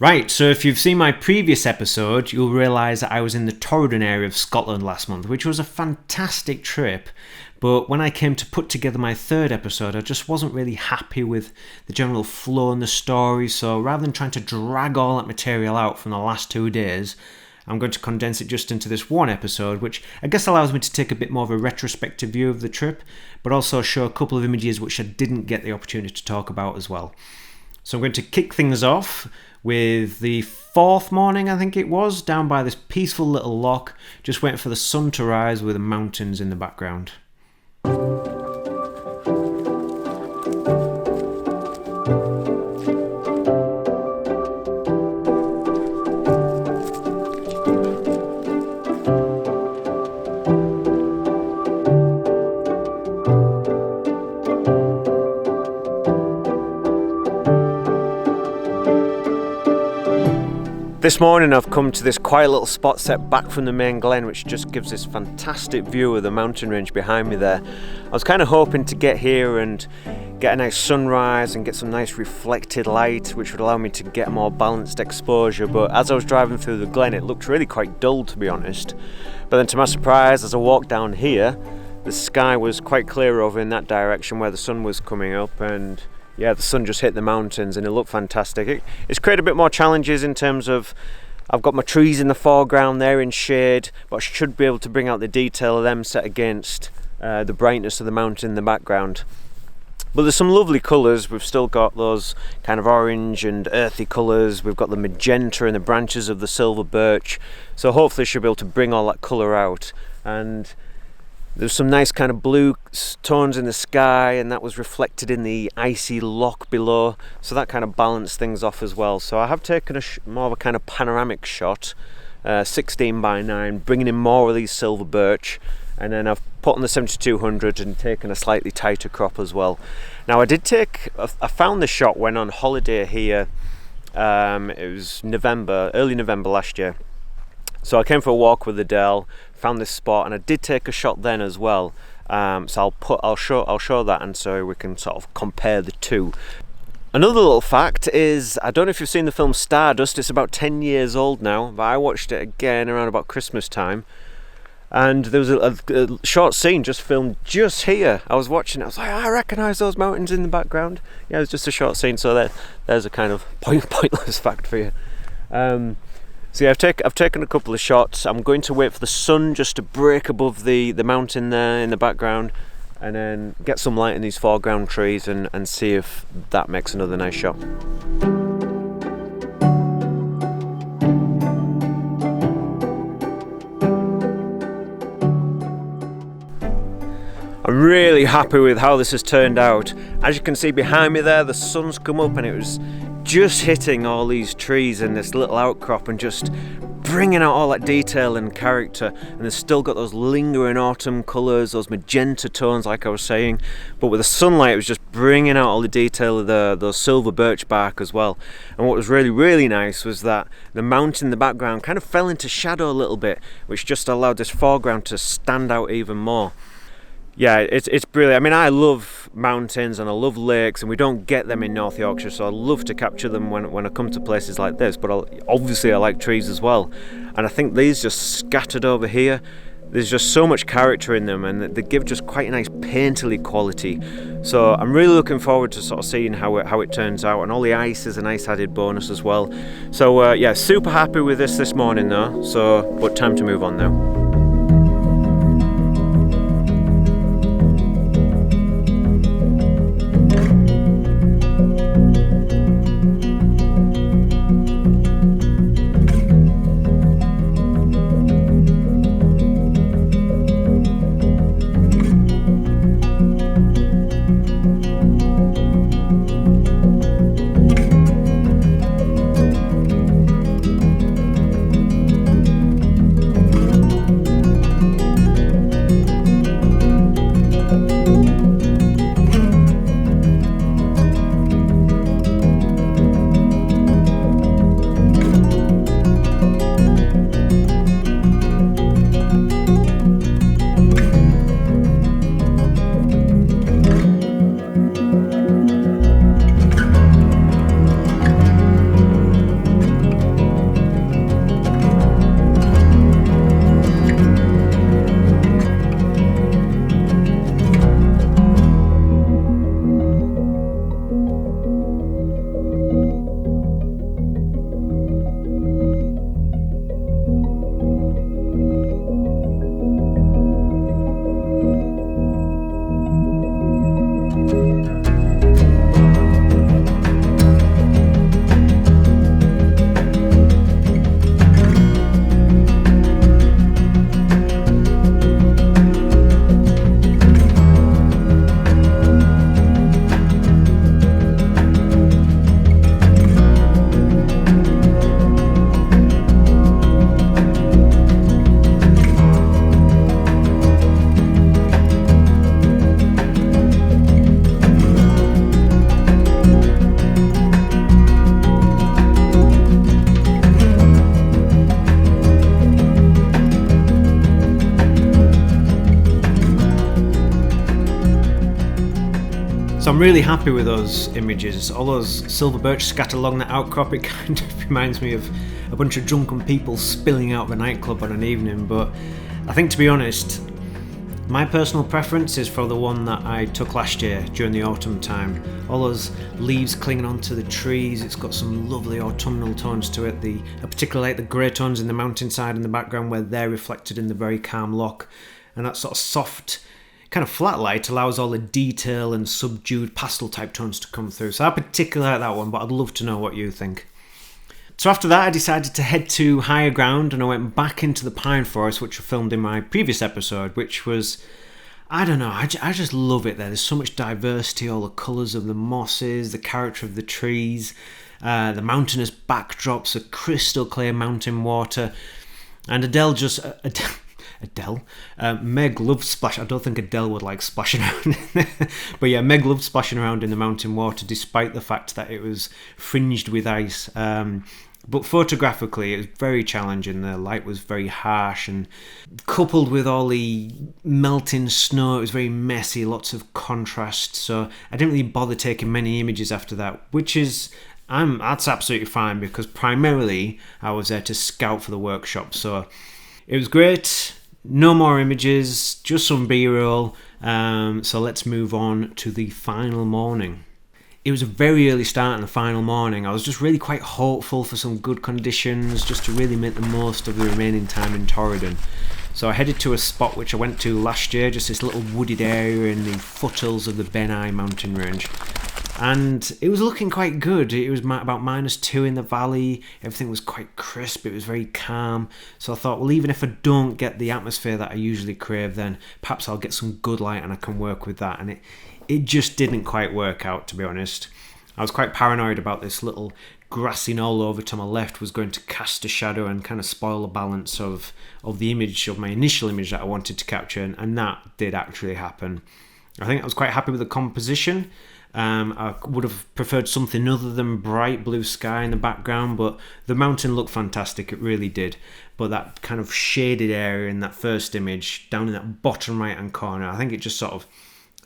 Right, so if you've seen my previous episode, you'll realise that I was in the Torridon area of Scotland last month, which was a fantastic trip. But when I came to put together my third episode, I just wasn't really happy with the general flow and the story. So rather than trying to drag all that material out from the last 2 days, I'm going to condense it just into this one episode, which I guess allows me to take a bit more of a retrospective view of the trip, but also show a couple of images which I didn't get the opportunity to talk about as well. So I'm going to kick things off with the fourth morning, I think it was, down by this peaceful little loch, just waiting for the sun to rise with the mountains in the background. This morning I've come to this quiet little spot set back from the main glen, which just gives this fantastic view of the mountain range behind me there. I was kind of hoping to get here and get a nice sunrise and get some nice reflected light, which would allow me to get a more balanced exposure, but as I was driving through the glen it looked really quite dull, to be honest. But then to my surprise, as I walked down here, the sky was quite clear over in that direction where the sun was coming up, and yeah, the sun just hit the mountains and it looked fantastic. It's created a bit more challenges in terms of I've got my trees in the foreground there in shade, but I should be able to bring out the detail of them set against the brightness of the mountain in the background. But there's some lovely colours. We've still got those kind of orange and earthy colours. We've got the magenta and the branches of the silver birch. So hopefully I should be able to bring all that colour out. And there's some nice kind of blue tones in the sky, and that was reflected in the icy loch below, so that kind of balanced things off as well. So I have taken more of a kind of panoramic shot, 16 by 9, bringing in more of these silver birch, and then I've put on the 7200 and taken a slightly tighter crop as well. Now I found this shot when on holiday here. It was early November last year. So I came for a walk with Adele, found this spot, and I did take a shot then as well. So I'll show that, and so we can sort of compare the two. Another little fact is, I don't know if you've seen the film Stardust. It's about 10 years old now, but I watched it again around about Christmas time. And there was a short scene just filmed just here. I was watching it, I was like, I recognise those mountains in the background. Yeah, it was just a short scene, so there's a kind of pointless fact for you. So yeah, I've taken a couple of shots. I'm going to wait for the sun just to break above the mountain there in the background, and then get some light in these foreground trees and see if that makes another nice shot. I'm really happy with how this has turned out. As you can see behind me there, the sun's come up and it was just hitting all these trees in this little outcrop and just bringing out all that detail and character. And there's still got those lingering autumn colours, those magenta tones like I was saying, but with the sunlight it was just bringing out all the detail of those silver birch bark as well. And what was really, really nice was that the mountain in the background kind of fell into shadow a little bit, which just allowed this foreground to stand out even more. Yeah, it's brilliant. I mean, I love mountains and I love lakes, and we don't get them in North Yorkshire, so I love to capture them when I come to places like this. But obviously I like trees as well, and I think these just scattered over here, there's just so much character in them, and they give just quite a nice painterly quality. So I'm really looking forward to sort of seeing how it turns out, and all the ice is a nice added bonus as well. So yeah, super happy with this morning though. But time to move on now. I'm really happy with those images. All those silver birch scattered along the outcrop, it kind of reminds me of a bunch of drunken people spilling out of a nightclub on an evening. But I think, to be honest, my personal preference is for the one that I took last year during the autumn time. All those leaves clinging onto the trees, it's got some lovely autumnal tones to it. I particularly like the grey tones in the mountainside in the background where they're reflected in the very calm loch. And that sort of soft, kind of flat light allows all the detail and subdued pastel type tones to come through. So I particularly like that one, but I'd love to know what you think. So after that, I decided to head to higher ground and I went back into the pine forest, which I filmed in my previous episode, which was, I don't know, I just love it there. There's so much diversity, all the colours of the mosses, the character of the trees, the mountainous backdrops, the crystal clear mountain water, and Meg loved splash. I don't think Adele would like splashing around. But yeah, Meg loved splashing around in the mountain water despite the fact that it was fringed with ice. But photographically, it was very challenging. The light was very harsh, and coupled with all the melting snow, it was very messy, lots of contrast. So I didn't really bother taking many images after that, that's absolutely fine because primarily I was there to scout for the workshop. So it was great. No more images, just some B-roll. So let's move on to the final morning. It was a very early start on the final morning. I was just really quite hopeful for some good conditions, just to really make the most of the remaining time in Torridon. So I headed to a spot which I went to last year, just this little wooded area in the foothills of the Benai mountain range. And it was looking quite good. It was about -2 in the valley. Everything was quite crisp. It was very calm. So I thought, well, even if I don't get the atmosphere that I usually crave, then perhaps I'll get some good light and I can work with that. And it just didn't quite work out, to be honest. I was quite paranoid about this little grassy knoll over to my left was going to cast a shadow and kind of spoil the balance of the image, of my initial image that I wanted to capture. And that did actually happen. I think I was quite happy with the composition. I would have preferred something other than bright blue sky in the background, but the mountain looked fantastic, it really did. But that kind of shaded area in that first image, down in that bottom right hand corner, I think it just sort of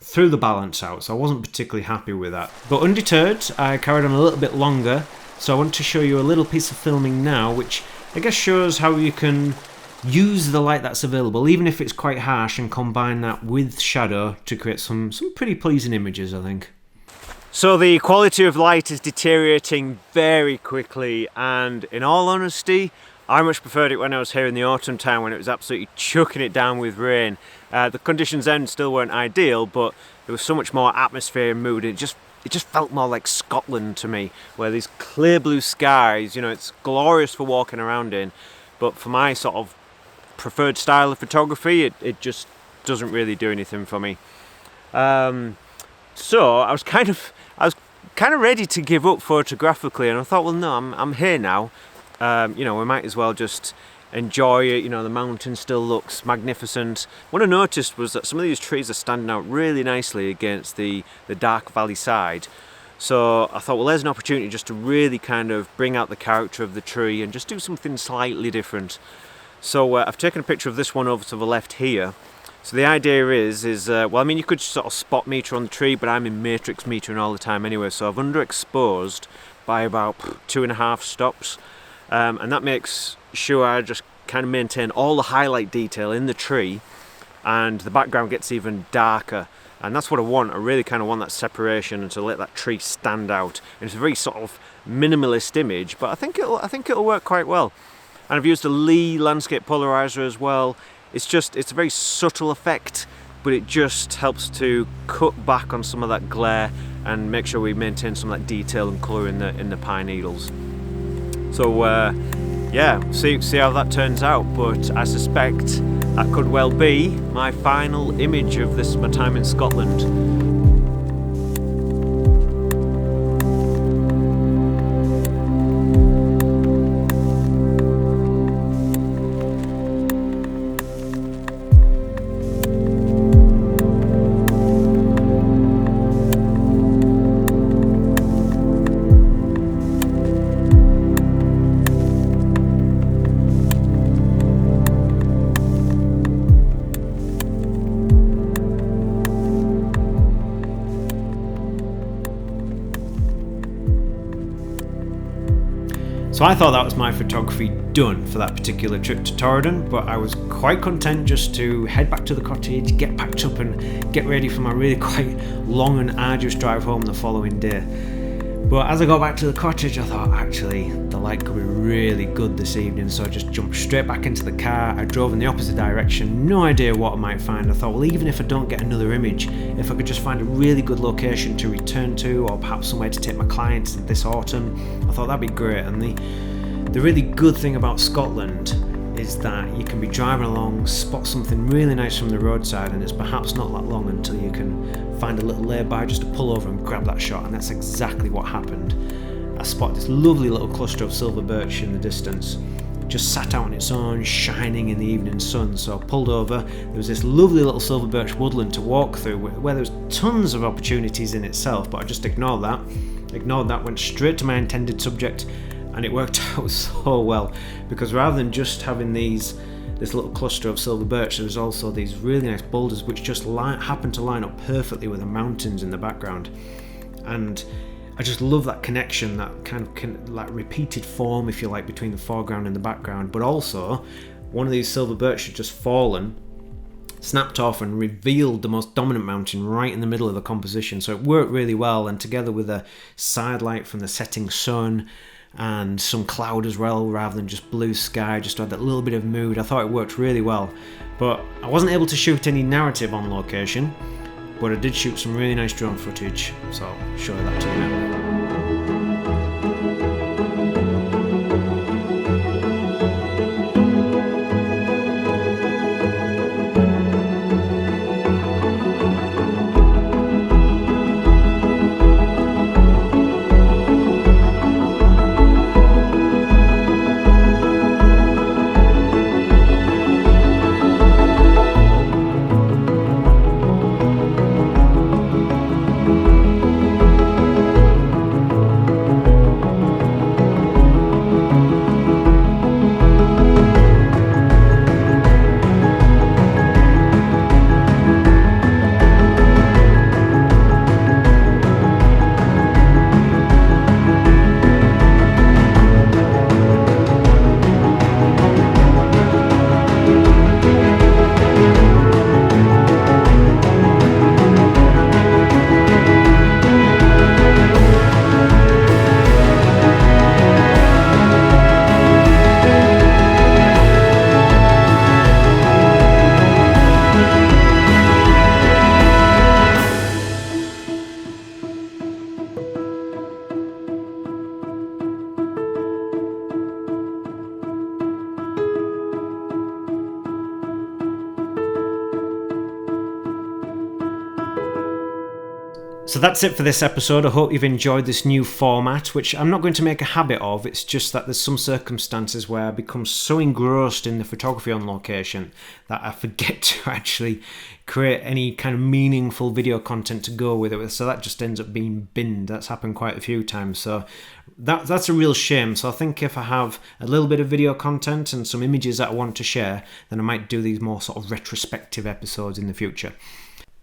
threw the balance out, so I wasn't particularly happy with that. But undeterred, I carried on a little bit longer, so I want to show you a little piece of filming now, which I guess shows how you can use the light that's available, even if it's quite harsh, and combine that with shadow to create some pretty pleasing images, I think. So the quality of light is deteriorating very quickly, and in all honesty, I much preferred it when I was here in the autumn time when it was absolutely chucking it down with rain. The conditions then still weren't ideal, but there was so much more atmosphere and mood. It just felt more like Scotland to me, where these clear blue skies, it's glorious for walking around in, but for my sort of preferred style of photography, it just doesn't really do anything for me. So I was kind of ready to give up photographically, and I thought, well, no, I'm here now. We might as well just enjoy it. The mountain still looks magnificent. What I noticed was that some of these trees are standing out really nicely against the dark valley side. So I thought, well, there's an opportunity just to really kind of bring out the character of the tree and just do something slightly different. So I've taken a picture of this one over to the left here. So the idea is you could sort of spot meter on the tree, but I'm in matrix metering all the time anyway, so I've underexposed by about 2.5 stops. And that makes sure I just kind of maintain all the highlight detail in the tree, and the background gets even darker. And that's what I want. I really kind of want that separation and to let that tree stand out. And it's a very sort of minimalist image, but I think it'll work quite well. And I've used a Lee landscape polarizer as well. It's a very subtle effect, but it just helps to cut back on some of that glare and make sure we maintain some of that detail and colour in the pine needles. So see how that turns out, but I suspect that could well be my final image of my time in Scotland. So I thought that was my photography done for that particular trip to Torridon, but I was quite content just to head back to the cottage, get packed up and get ready for my really quite long and arduous drive home the following day. But as I got back to the cottage, I thought actually the light could be really good this evening, so I just jumped straight back into the car. I drove in the opposite direction, no idea what I might find. I thought, well, even if I don't get another image, if I could just find a really good location to return to, or perhaps somewhere to take my clients this autumn, I thought that'd be great. And the really good thing about Scotland is that you can be driving along, spot something really nice from the roadside, and it's perhaps not that long until you can find a little lay-by just to pull over and grab that shot, and that's exactly what happened. I spotted this lovely little cluster of silver birch in the distance, just sat out on its own, shining in the evening sun. So I pulled over. There was this lovely little silver birch woodland to walk through where there was tons of opportunities in itself, but I just ignored that, went straight to my intended subject, and it worked out so well, because rather than just having this little cluster of silver birch, there was also these really nice boulders which just happened to line up perfectly with the mountains in the background. And I just love that connection, that kind of like repeated form, if you like, between the foreground and the background. But also, one of these silver birch had just fallen, snapped off, and revealed the most dominant mountain right in the middle of the composition. So it worked really well, and together with a side light from the setting sun and some cloud as well, rather than just blue sky, just to add that little bit of mood. I thought it worked really well. But I wasn't able to shoot any narrative on location, but I did shoot some really nice drone footage, so I'll show that to you now. So that's it for this episode. I hope you've enjoyed this new format, which I'm not going to make a habit of. It's just that there's some circumstances where I become so engrossed in the photography on location that I forget to actually create any kind of meaningful video content to go with it. So that just ends up being binned. That's happened quite a few times. So that's a real shame. So I think if I have a little bit of video content and some images that I want to share, then I might do these more sort of retrospective episodes in the future.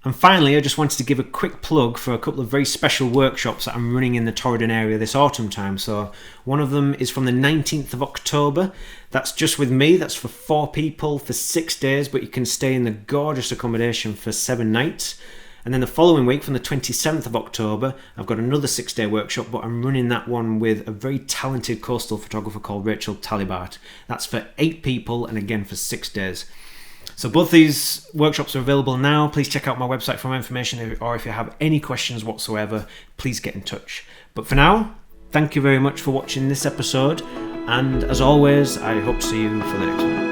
And finally, I just wanted to give a quick plug for a couple of very special workshops that I'm running in the Torridon area this autumn time. So one of them is from the 19th of October. That's just with me. That's for 4 people for 6 days, but you can stay in the gorgeous accommodation for 7 nights. And then the following week, from the 27th of October, I've got another 6-day workshop, but I'm running that one with a very talented coastal photographer called Rachel Talibart. That's for 8 people and again for 6 days. So both these workshops are available now. Please check out my website for more information, or if you have any questions whatsoever, please get in touch. But for now, thank you very much for watching this episode, and as always, I hope to see you for the next one.